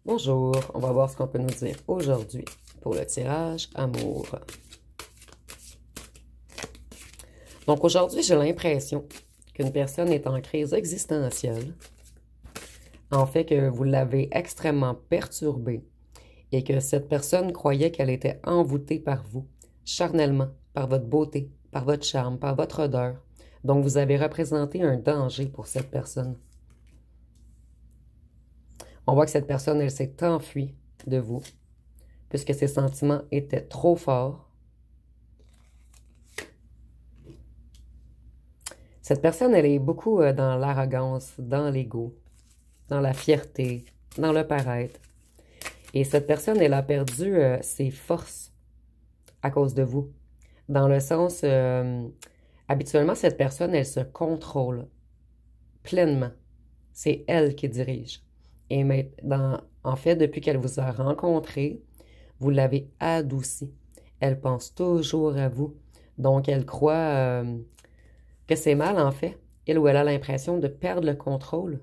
Bonjour, on va voir ce qu'on peut nous dire aujourd'hui pour le tirage amour. Donc aujourd'hui, j'ai l'impression qu'une personne est en crise existentielle, en fait que vous l'avez extrêmement perturbée et que cette personne croyait qu'elle était envoûtée par vous, charnellement, par votre beauté, par votre charme, par votre odeur. Donc vous avez représenté un danger pour cette personne. On voit que cette personne, elle s'est enfuie de vous, puisque ses sentiments étaient trop forts. Cette personne, elle est beaucoup dans l'arrogance, dans l'ego, dans la fierté, dans le paraître. Et cette personne, elle a perdu ses forces à cause de vous. Dans le sens, habituellement, cette personne, elle se contrôle pleinement. C'est elle qui dirige. Et maintenant, en fait, depuis qu'elle vous a rencontré, vous l'avez adoucie. Elle pense toujours à vous. Donc, elle croit que c'est mal, en fait. Elle ou elle a l'impression de perdre le contrôle.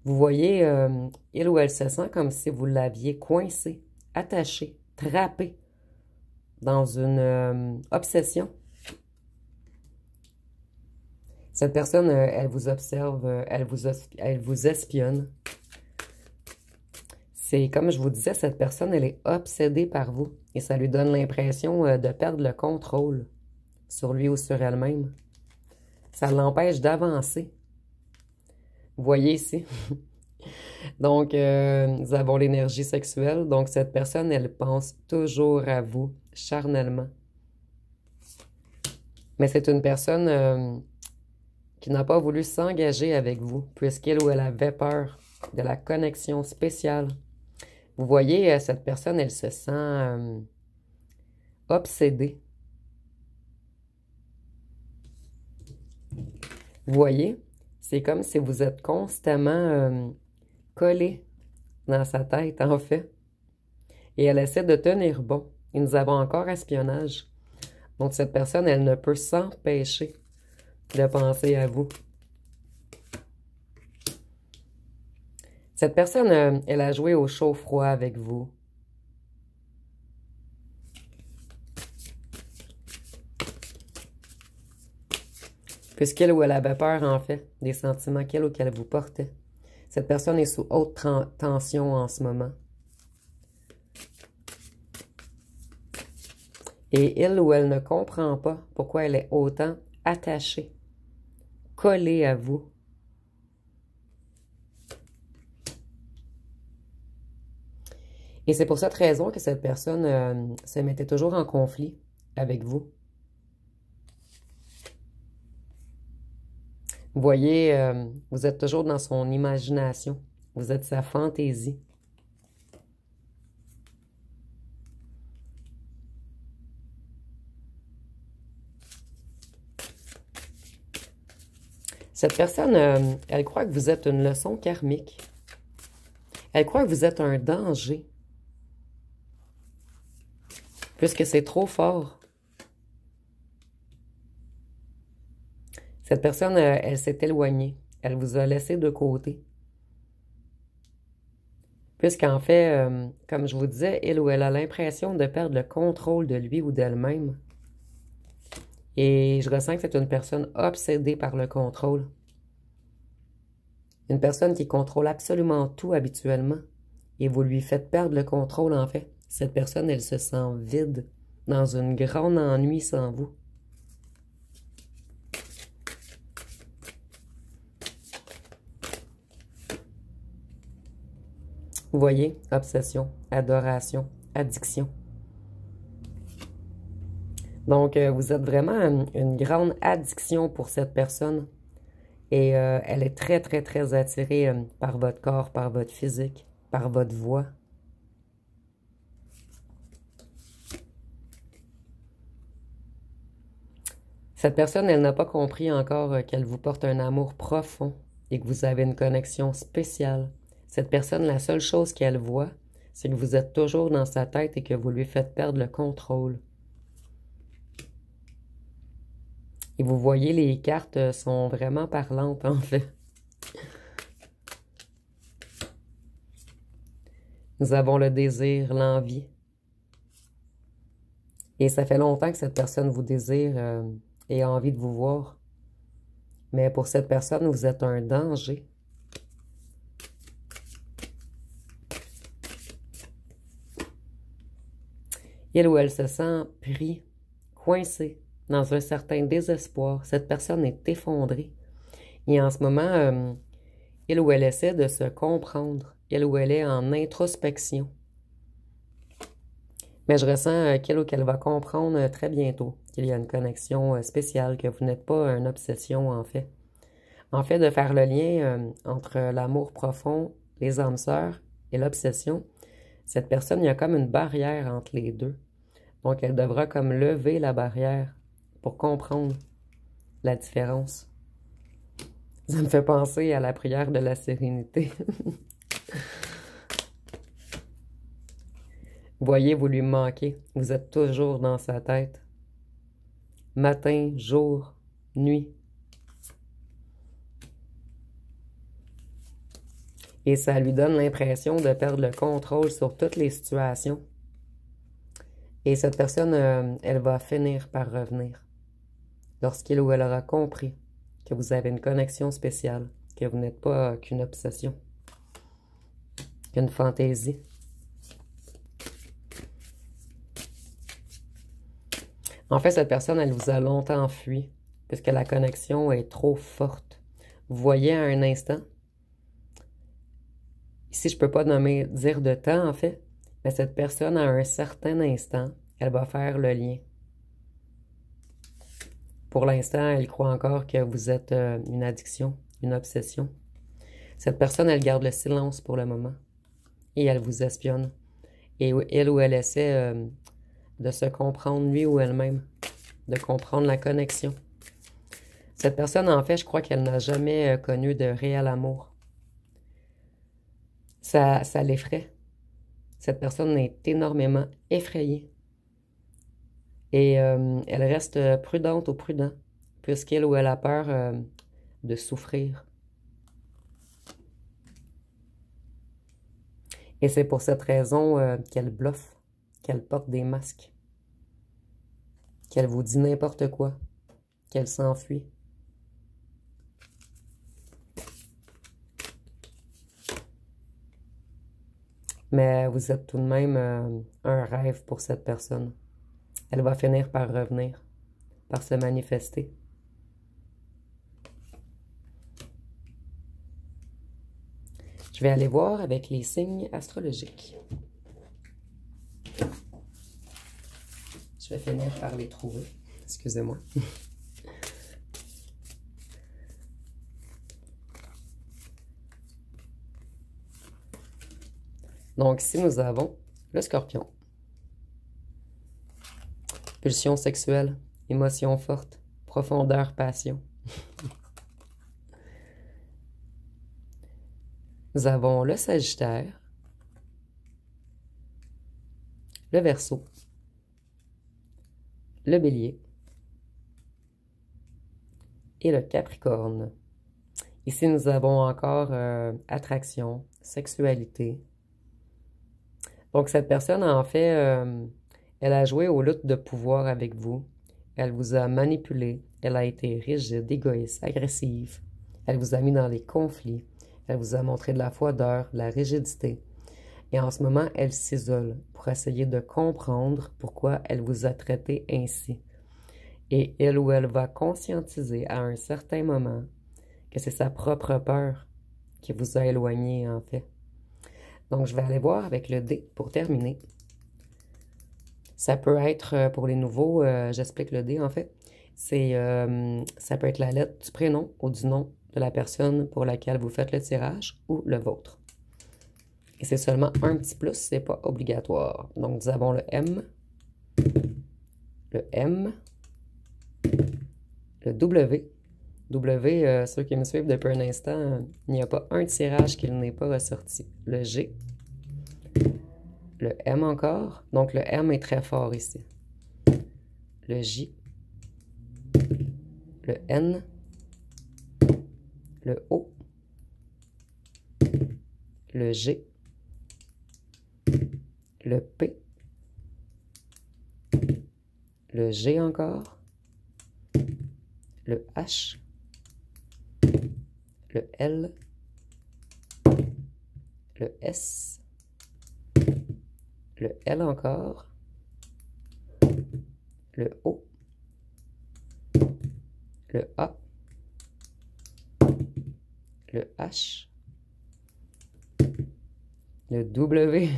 Vous voyez, elle ou elle se sent comme si vous l'aviez coincé, attaché, trappé dans une obsession. Cette personne, elle vous observe, elle vous espionne. C'est comme je vous disais, cette personne, elle est obsédée par vous et ça lui donne l'impression de perdre le contrôle sur lui ou sur elle-même. Ça l'empêche d'avancer. Vous voyez ici? Donc, nous avons l'énergie sexuelle. Donc, cette personne, elle pense toujours à vous, charnellement. Mais c'est une personne qui n'a pas voulu s'engager avec vous, puisqu'elle ou elle avait peur de la connexion spéciale. Vous voyez, cette personne, elle se sent obsédée. Vous voyez, c'est comme si vous êtes constamment collé dans sa tête, en fait. Et elle essaie de tenir bon. Et nous avons encore espionnage. Donc, cette personne, elle ne peut s'empêcher de penser à vous. Cette personne, elle a joué au chaud-froid avec vous. Puisqu'elle ou elle avait peur, en fait, des sentiments qu'elle ou qu'elle vous portait. Cette personne est sous haute tension en ce moment. Et il ou elle ne comprend pas pourquoi elle est autant attachée, collée à vous. Et c'est pour cette raison que cette personne se mettait toujours en conflit avec vous. Vous voyez, vous êtes toujours dans son imagination. Vous êtes sa fantaisie. Cette personne, elle croit que vous êtes une leçon karmique. Elle croit que vous êtes un danger. Puisque c'est trop fort. Cette personne, elle s'est éloignée. Elle vous a laissé de côté. Puisqu'en fait, comme je vous disais, elle ou elle a l'impression de perdre le contrôle de lui ou d'elle-même. Et je ressens que c'est une personne obsédée par le contrôle. Une personne qui contrôle absolument tout habituellement. Et vous lui faites perdre le contrôle, en fait. Cette personne, elle se sent vide, dans un grand ennui sans vous. Vous voyez, obsession, adoration, addiction. Donc, vous êtes vraiment une grande addiction pour cette personne. Et elle est très, très, très attirée par votre corps, par votre physique, par votre voix. Cette personne, elle n'a pas compris encore qu'elle vous porte un amour profond et que vous avez une connexion spéciale. Cette personne, la seule chose qu'elle voit, c'est que vous êtes toujours dans sa tête et que vous lui faites perdre le contrôle. Et vous voyez, les cartes sont vraiment parlantes, en fait. Nous avons le désir, l'envie. Et ça fait longtemps que cette personne vous désire et a envie de vous voir. Mais pour cette personne, vous êtes un danger. Il ou elle se sent pris, coincé, dans un certain désespoir. Cette personne est effondrée. Et en ce moment, il ou elle essaie de se comprendre. Il ou elle est en introspection. Mais je ressens qu'il ou qu'elle va comprendre très bientôt qu'il y a une connexion spéciale, que vous n'êtes pas une obsession en fait. En fait, de faire le lien entre l'amour profond, les âmes sœurs et l'obsession, cette personne, il y a comme une barrière entre les deux. Donc, elle devra comme lever la barrière pour comprendre la différence. Ça me fait penser à la prière de la sérénité. Voyez, vous lui manquez. Vous êtes toujours dans sa tête. Matin, jour, nuit. Et ça lui donne l'impression de perdre le contrôle sur toutes les situations. Et cette personne, elle va finir par revenir. Lorsqu'il ou elle aura compris que vous avez une connexion spéciale, que vous n'êtes pas qu'une obsession, qu'une fantaisie. En fait, cette personne, elle vous a longtemps fui, puisque la connexion est trop forte. Vous voyez à un instant, ici je ne peux pas dire de temps en fait, mais cette personne, à un certain instant, elle va faire le lien. Pour l'instant, elle croit encore que vous êtes une addiction, une obsession. Cette personne, elle garde le silence pour le moment. Et elle vous espionne. Et elle ou elle essaie de se comprendre lui ou elle-même. De comprendre la connexion. Cette personne, en fait, je crois qu'elle n'a jamais connu de réel amour. Ça l'effraie. Cette personne est énormément effrayée. Et elle reste prudente ou prudent, puisqu'elle ou elle a peur de souffrir. Et c'est pour cette raison qu'elle bluffe, qu'elle porte des masques, qu'elle vous dit n'importe quoi, qu'elle s'enfuit. Mais vous êtes tout de même un rêve pour cette personne. Elle va finir par revenir, par se manifester. Je vais aller voir avec les signes astrologiques. Je vais finir par les trouver. Excusez-moi. Donc ici, nous avons le Scorpion. Pulsion sexuelle, émotion forte, profondeur, passion. Nous avons le Sagittaire, le Verseau, le Bélier et le Capricorne. Ici, nous avons encore attraction, sexualité. Donc, cette personne, en fait, elle a joué aux luttes de pouvoir avec vous. Elle vous a manipulé. Elle a été rigide, égoïste, agressive. Elle vous a mis dans les conflits. Elle vous a montré de la froideur, de la rigidité. Et en ce moment, elle s'isole pour essayer de comprendre pourquoi elle vous a traité ainsi. Et elle ou elle va conscientiser à un certain moment que c'est sa propre peur qui vous a éloigné, en fait. Donc, je vais aller voir avec le dé pour terminer. Ça peut être, pour les nouveaux, j'explique le dé, en fait. Ça peut être la lettre du prénom ou du nom de la personne pour laquelle vous faites le tirage ou le vôtre. Et c'est seulement un petit plus, c'est pas obligatoire. Donc, nous avons le M, le W. W, ceux qui me suivent depuis un instant, il n'y a pas un tirage qui n'est pas ressorti. Le G, le M encore. Donc, le M est très fort ici. Le J, le N, le O, le G le P, le G encore, le H, le L, le S, le L encore, le O, le A, le H, le W,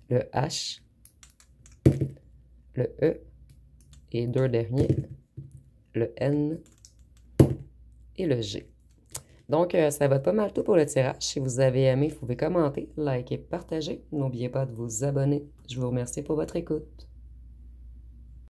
le H, le E, et deux derniers, le N et le G. Donc, ça va être pas mal tout pour le tirage. Si vous avez aimé, vous pouvez commenter, liker, partager. N'oubliez pas de vous abonner. Je vous remercie pour votre écoute.